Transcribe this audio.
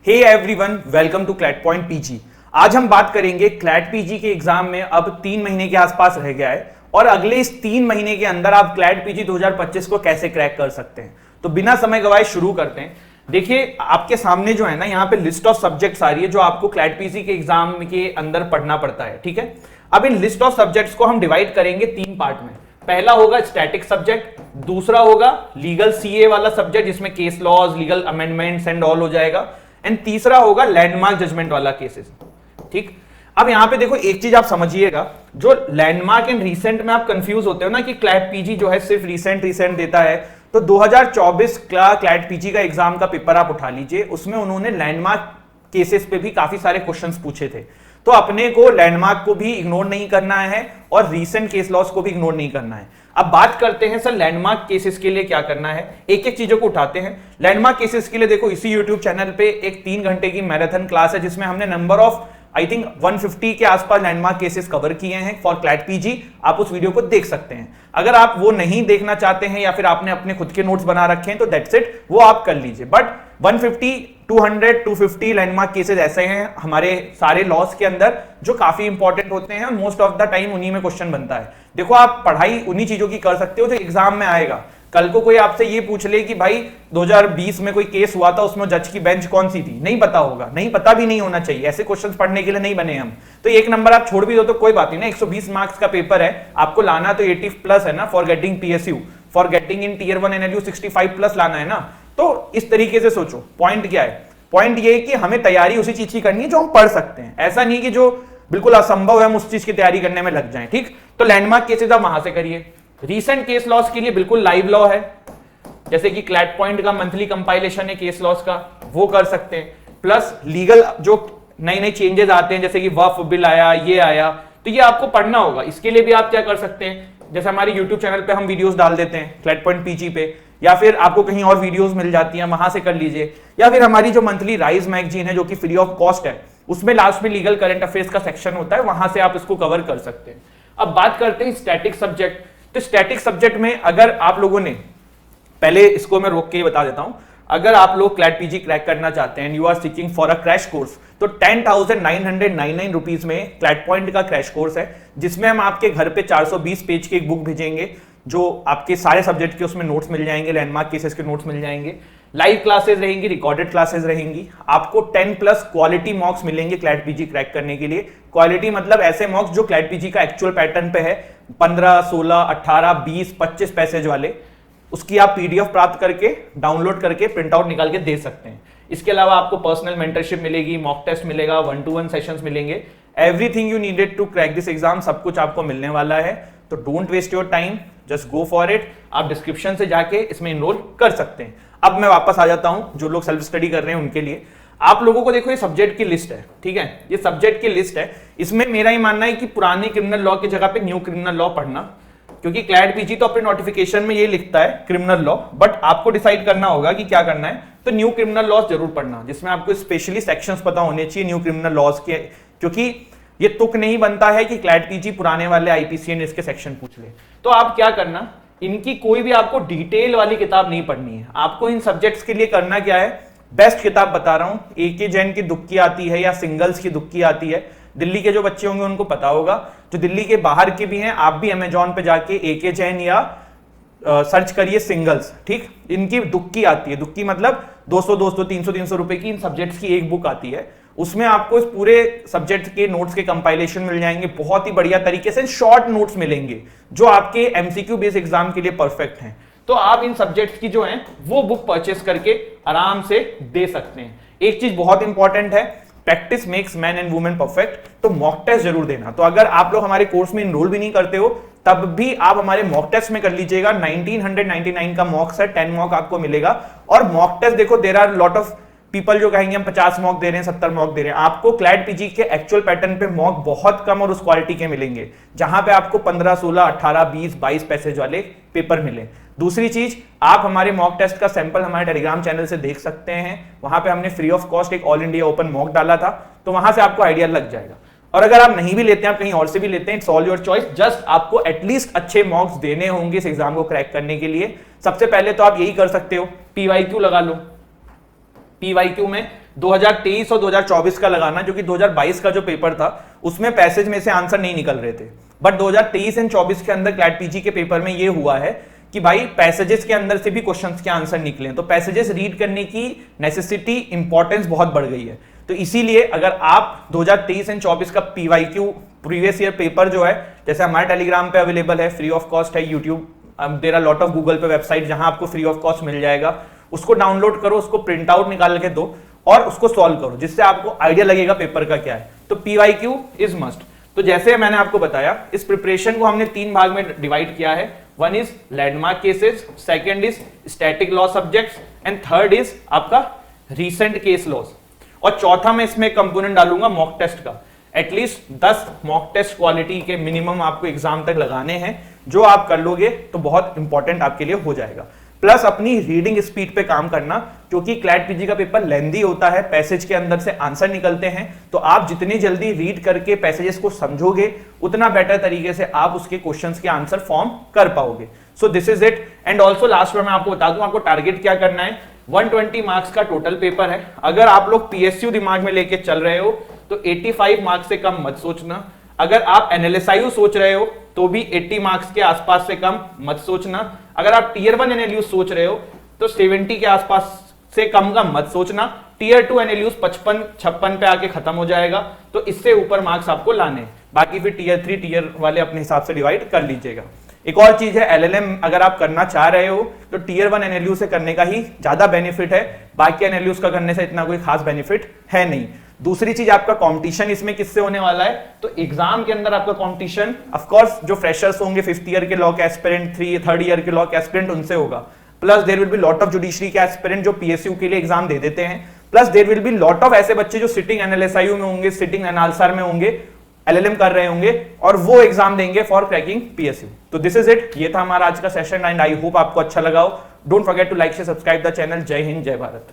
Hey everyone, welcome to CLAT point PG. आज हम बात करेंगे क्लैट पीजी के एग्जाम में अब 3 महीने के आसपास रह गया है और अगले इस 3 महीने के अंदर आप क्लैट पीजी 2025 को कैसे क्रैक कर सकते हैं। तो बिना समय गवाए शुरू करते हैं। देखिए आपके सामने जो है ना, यहाँ पे लिस्ट ऑफ सब्जेक्ट्स आ रही है जो आपको क्लैट पीजी के एग्जाम के अंदर पढ़ना पड़ता है। ठीक है, अब इन लिस्ट ऑफ सब्जेक्ट्स को हम डिवाइड करेंगे 3 पार्ट में। पहला होगा स्टैटिक सब्जेक्ट, दूसरा होगा लीगल सीए वाला सब्जेक्ट जिसमें case laws, legal amendments and all हो जाएगा, एंड तीसरा होगा लैंडमार्क जजमेंट वाला केसेस। ठीक, अब यहां पे देखो एक चीज आप समझिएगा, जो लैंडमार्क एंड रीसेंट में आप कंफ्यूज होते हो ना कि क्लैट पीजी जो है सिर्फ रीसेंट देता है, तो 2024 का क्लैट पीजी का एग्जाम का पेपर आप उठा लीजिए, उसमें उन्होंने लैंडमार्क केसेस पे भी काफी सारे क्वेश्चंस पूछे थे। तो अपने को लैंडमार्क को भी इग्नोर नहीं करना है और रीसेंट केस लॉस को भी इग्नोर नहीं करना है। अब बात करते हैं सर लैंडमार्क केसेस के लिए क्या करना है, एक एक चीजों को उठाते हैं। लैंडमार्क केसेस के लिए देखो इसी यूट्यूब चैनल पे एक 3 घंटे की मैराथन क्लास है जिसमें हमने नंबर ऑफ आई थिंक 150 के आसपास लैंडमार्क केसेस कवर किए हैं फॉर क्लैट पीजी। आप उस वीडियो को देख सकते हैं। अगर आप वो नहीं देखना चाहते हैं या फिर आपने अपने खुद के नोट्स बना रखे हैं तो दैट्स इट, वो आप कर लीजिए। बट 150, 200, 250 लैंडमार्क केसेस ऐसे हैं हमारे सारे लॉस के अंदर जो काफी इंपॉर्टेंट होते हैं। मोस्ट ऑफ द टाइम उन्हीं में क्वेश्चन बनता है। देखो आप पढ़ाई उन्हीं चीजों की कर सकते हो जो एग्जाम में आएगा। कल को कोई आपसे ये पूछ ले कि भाई 2020 में कोई केस हुआ था, उसमें जज की बेंच कौन सी थी, नहीं पता होगा, नहीं पता भी नहीं होना चाहिए। ऐसे क्वेश्चंस पढ़ने के लिए नहीं बने हम। तो एक नंबर आप छोड़ भी दो तो कोई बात नहीं ना, 120 मार्क्स का पेपर है, आपको लाना तो 80+ है ना for getting PSU, for getting in Tier 1 NLU 65+ लाना है ना। तो इस तरीके से सोचो। पॉइंट क्या है? पॉइंट ये है कि हमें तैयारी उसी चीज की करनी है जो हम पढ़ सकते हैं। ऐसा नहीं कि जो बिल्कुल असंभव है हम उस चीज की तैयारी करने में लग जाएं। ठीक, तो लैंडमार्क केसेस आप वहां से करिए। रीसेंट केस लॉस के लिए बिल्कुल लाइव लॉ है, जैसे कि क्लैट पॉइंट का मंथली कंपाइलेशन है केस लॉस का, वो कर सकते हैं। प्लस लीगल जो नए चेंजेस आते हैं, जैसे कि वक्फ बिल आया, ये आया, तो ये आपको पढ़ना होगा। इसके लिए भी आप क्या कर सकते हैं, जैसे हमारे YouTube चैनल पे हम वीडियोस डाल देते हैं क्लैट पॉइंट पीजी पे, या फिर आपको कहीं और वीडियोस मिल जाती हैं, वहां से कर लीजिए। या फिर हमारी जो मंथली राइज मैगजीन है जो कि फ्री ऑफ कॉस्ट है, उसमें लास्ट में लीगल करंट अफेयर्स का सेक्शन होता है, वहां से आप इसको कवर कर सकते हैं। अब बात करते हैं स्टैटिक सब्जेक्ट। तो स्टैटिक सब्जेक्ट में अगर आप लोगों ने, पहले इसको मैं रोक के ही बता देता हूं, अगर आप लोग क्लैट पीजी क्रैक करना चाहते हैं, you are seeking for a crash course, तो 10,999 रुपीज में क्लैट पॉइंट का क्रैश कोर्स है, जिसमें हम आपके घर पे 420 पेज की एक बुक भेजेंगे जो आपके सारे सब्जेक्ट के उसमें नोट्स मिल जाएंगे, लैंडमार्क केसेस के नोट्स मिल जाएंगे, लाइव क्लासेस रहेंगी, रिकॉर्डेड क्लासेस रहेंगी, आपको 10+ क्वालिटी मॉक्स मिलेंगे क्लैट पीजी क्रैक करने के लिए। क्वालिटी मतलब ऐसे मॉक्स जो क्लैट पीजी का एक्चुअल पैटर्न पे है, 15, 16, 18, 20, 25 पैसेज वाले, उसकी आप PDF प्राप्त करके, डाउनलोड करके, प्रिंट आउट निकाल के दे सकते हैं। इसके अलावा आपको पर्सनल मेंटरशिप मिलेगी, मॉक टेस्ट मिलेगा, 1-to-1 सेशंस मिलेंगे। Everything you needed to crack this exam, सब कुछ आपको मिलने वाला है। तो don't waste your time, just go for it. आप डिस्क्रिप्शन से जाके इसमें इनरोल कर सकते हैं। अब मैं वापस आ जाता हूं, जो लोग सेल्फ स्टडी कर रहे हैं उनके लिए। आप लोगों को देखो ये सब्जेक्ट की लिस्ट है, ठीक है, ये सब्जेक्ट की लिस्ट है। इसमें मेरा ही मानना है कि पुराने क्रिमिनल लॉ की जगह पे न्यू क्रिमिनल लॉ पढ़ना, क्योंकि क्लैट पीजी तो अपने नोटिफिकेशन में ये लिखता है क्रिमिनल लॉ, बट आपको डिसाइड करना होगा कि क्या करना है। तो न्यू क्रिमिनल लॉज जरूर पढ़ना, जिसमें आपको स्पेशली सेक्शंस पता होने चाहिए न्यू क्रिमिनल लॉज के, क्योंकि ये तुक नहीं बनता है कि क्लैट पीजी पुराने वाले IPC एंड इसके सेक्शन पूछ ले। तो आप क्या करना, इनकी कोई भी आपको डिटेल वाली किताब नहीं पढ़नी है। आपको इन सब्जेक्ट्स के लिए करना क्या है, बेस्ट किताब बता रहा हूं, AK जैन की दुक्की आती है या सिंगल्स की दुक्की आती है। दिल्ली के जो बच्चे होंगे उनको पता होगा, जो दिल्ली के बाहर के भी हैं, आप भी अमेजॉन पे जाके AK जैन या सर्च करिए सिंगल्स। ठीक, इनकी दुक्की आती है, दुक्की मतलब 200, 300 रुपए की इन सब्जेक्ट्स की एक बुक आती है। उसमें आपको इस पूरे सब्जेक्ट के नोट्स के कंपाइलेशन मिल जाएंगे, बहुत ही बढ़िया तरीके से शॉर्ट नोट्स मिलेंगे जो आपके MCQ बेस्ड एग्जाम के लिए परफेक्ट हैं। तो आप इन सब्जेक्ट्स की जो है वो बुक परचेस करके आराम से दे सकते हैं। एक चीज बहुत इंपॉर्टेंट है, practice makes man and women perfect, तो मॉक टेस्ट जरूर देना। तो अगर आप लोग हमारे कोर्स में इनरोल भी नहीं करते हो तब भी आप हमारे मॉक टेस्ट में कर लीजिएगा। 1999 का मॉक्स है, 10 मॉक आपको मिलेगा। और मॉक टेस्ट देखो, there are lot of people जो कहेंगे हम 50 मॉक दे रहे हैं, 70 मॉक दे रहे हैं। आपको क्लैट पीजी के एक्चुअल पैटर्न पे मॉक बहुत कम और उस क्वालिटी के मिलेंगे, जहां पे आपको 15, 16, 18, 20, 22 पैसेज वाले पेपर मिले। दूसरी चीज, आप हमारे मॉक टेस्ट का सैंपल हमारे टेलीग्राम चैनल से देख सकते हैं। वहां पे हमने फ्री ऑफ कॉस्ट एक ऑल इंडिया ओपन मॉक डाला था, तो वहां से आपको आइडिया लग जाएगा। और अगर आप नहीं भी लेते हैं, आप कहीं और से भी लेते हैं, it's all your choice. Just आपको एटलीस्ट अच्छे मॉक्स देने होंगे इस एग्जाम को क्रैक करने के लिए। सबसे पहले तो आप यही कर सकते हो, PYQ लगा लो। PYQ में 2023 और 2024 का लगाना, जो कि 2022 का जो पेपर था उसमें पैसेज में से आंसर नहीं निकल रहे थे, बट 2023 एंड 24 के अंदर क्लैट पीजी के पेपर में ये हुआ है कि भाई पैसेजेस के अंदर से भी क्वेश्चंस के आंसर निकले, तो पैसेजेस रीड करने की नेसेसिटी, इंपॉर्टेंस बहुत बढ़ गई है। तो इसीलिए अगर आप 2023 एंड 24 का पीवाईक्यू प्रीवियस ईयर पेपर जो है, जैसे हमारे टेलीग्राम पे अवेलेबल है, फ्री ऑफ कॉस्ट है, YouTube there are lot of Google पे वेबसाइट जहां आपको फ्री ऑफ कॉस्ट मिल जाएगा, उसको डाउनलोड करो, उसको प्रिंट आउट निकाल के दो और उसको सॉल्व करो, जिससे आपको आइडिया लगेगा पेपर का क्या है। तो पीवाईक्यू इज मस्ट। तो जैसे मैंने आपको बताया, इस प्रिपरेशन को हमने 3 भाग में डिवाइड किया है। One is landmark cases, second is static law subjects and third is आपका रीसेंट केस लॉज, और चौथा मैं इसमें कंपोनेंट डालूंगा मॉक टेस्ट का। एटलीस्ट 10 मॉक टेस्ट क्वालिटी के मिनिमम आपको एग्जाम तक लगाने हैं, जो आप कर लोगे तो बहुत इंपॉर्टेंट आपके लिए हो जाएगा। प्लस अपनी रीडिंग स्पीड पे काम करना, क्योंकि क्लैट पीजी का पेपर लेंदी होता है, पैसेज के अंदर से आंसर निकलते हैं, तो आप जितनी जल्दी रीड करके पैसेजेस को समझोगे उतना बेटर तरीके से आप उसके क्वेश्चंस के आंसर फॉर्म कर पाओगे। So this is it. And also last में मैं आपको बता दूं, आपको टारगेट क्या करना है। 120 मार्क्स का टोटल पेपर है। अगर आप लोग पीएसयू दिमाग में लेके चल रहे हो तो 85 मार्क्स से कम मत सोचना। अगर आप एनएलएसआईयू सोच रहे हो तो भी 80 मार्क्स के आसपास से कम मत सोचना। अगर आप टीयर 1 एनएलयू सोच रहे हो तो 70 के आसपास से कम का मत सोचना। टीयर 2 एनएलयू 55-56 पे आके खत्म हो जाएगा, तो इससे ऊपर मार्क्स आपको लाने। बाकी फिर टीयर 3 टीयर वाले अपने हिसाब से डिवाइड कर लीजिएगा। एक और चीज है, एलएलएम अगर आप करना चाह रहे हो तो टीयर 1 एनएलयू से करने का ही ज्यादा बेनिफिट है, बाकी एनएलयूज का करने से इतना कोई खास बेनिफिट है नहीं। दूसरी चीज, आपका कंपटीशन इसमें किससे होने वाला है, तो एग्जाम के अंदर आपका कंपटीशन ऑफ कोर्स जो फ्रेशर्स होंगे, 5th ईयर के लॉ के एस्पिरेंट, 3rd ईयर के लॉ के एस्पिरेंट, उनसे होगा। Plus there will be lot of judiciary के एस्पिरेंट जो पीएसयू के लिए एग्जाम दे देते हैं। Plus there will be lot of ऐसे बच्चे जो सिटिंग एनएलएसआईयू में होंगे, सिटिंग एनालसार में होंगे, एलएलएम कर रहे होंगे और वो एग्जाम देंगे फॉर क्रैकिंग पीएसयू। तो दिस इज इट। ये था हमारा आज का सेशन एंड आई होप आपको अच्छा लगा हो। Don't forget to like, share, subscribe the channel. जय हिंद, जय भारत।